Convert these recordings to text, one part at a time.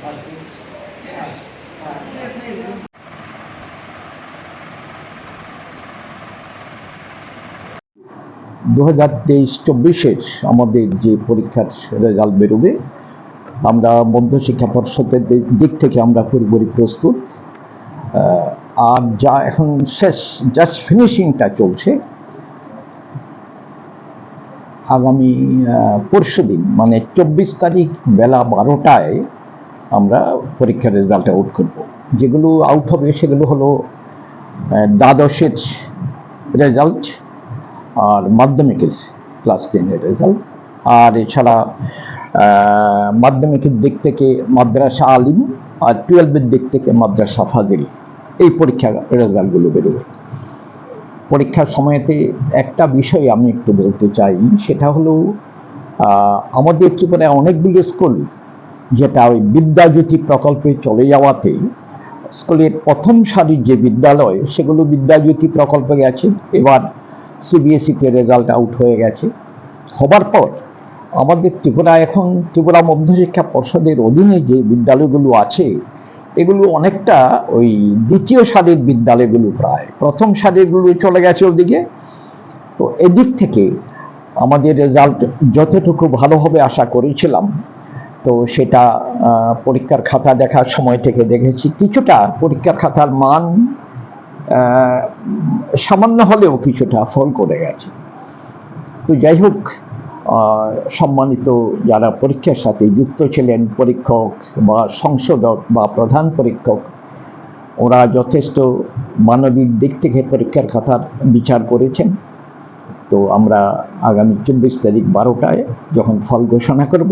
2023-24 আমাদের যে পরীক্ষার রেজাল্ট বেরোবে, আমরা মধ্যশিক্ষা পর্ষদের দিক থেকে আমরা পুরোপুরি প্রস্তুত। আর যা এখন শেষ জাস্ট ফিনিশিংটা চলছে। আগামী পরশুদিন মানে 24 তারিখ বেলা 12টায় আমরা পরীক্ষার রেজাল্ট আউট করব। যেগুলো আউট হবে সেগুলো হলো দ্বাদশের রেজাল্ট আর মাধ্যমিকের ক্লাস 10-এর রেজাল্ট। আর এছাড়া মাধ্যমিকের দিক থেকে মাদ্রাসা আলিম আর 12-এর দিক থেকে মাদ্রাসা ফাজিল, এই পরীক্ষা রেজাল্টগুলো বেরোবে। পরীক্ষার সময়তে একটা বিষয় আমি একটু বলতে চাই, সেটা হলো আমাদের ত্রিপুরায় অনেকগুলো স্কুল যেটা ওই বিদ্যাজ্যোতি প্রকল্পে চলে যাওয়াতে স্কুলের প্রথম সারির যে বিদ্যালয় সেগুলো বিদ্যাজ্যোতি প্রকল্পে গেছে। এবার সিবিএসইতে রেজাল্ট আউট হয়ে গেছে। হবার পর আমাদের এখন ত্রিপুরা মধ্যশিক্ষা পর্ষদের অধীনে যে বিদ্যালয়গুলো আছে এগুলো অনেকটা ওই দ্বিতীয় সারির বিদ্যালয়গুলো, প্রায় প্রথম সারিগুলো চলে গেছে ওদিকে। তো এদিক থেকে আমাদের রেজাল্ট যতটুকু ভালো হবে আশা করেছিলাম, তো সেটা পরীক্ষার খাতা দেখার সময় থেকে দেখেছি কিছুটা পরীক্ষার খাতার মান সামান্য হলেও কিছুটা ফল করে গেছে। তো যাই হোক, সম্মানিত যারা পরীক্ষার সাথে যুক্ত ছিলেন, পরীক্ষক বা সংশোধক বা প্রধান পরীক্ষক, ওরা যথেষ্ট মানবিক দিক থেকে পরীক্ষার খাতার বিচার করেছেন। তো আমরা আগামী 24 তারিখ 12টায় যখন ফল ঘোষণা করব,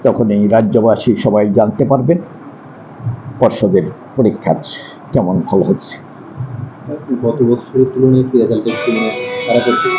তখন এই রাজ্যবাসী সবাই জানতে পারবেন পর্ষদের পরীক্ষার কেমন ফল হচ্ছে। গত বছরের তুলনায় কি রেজাল্ট একটু খারাপ হচ্ছে?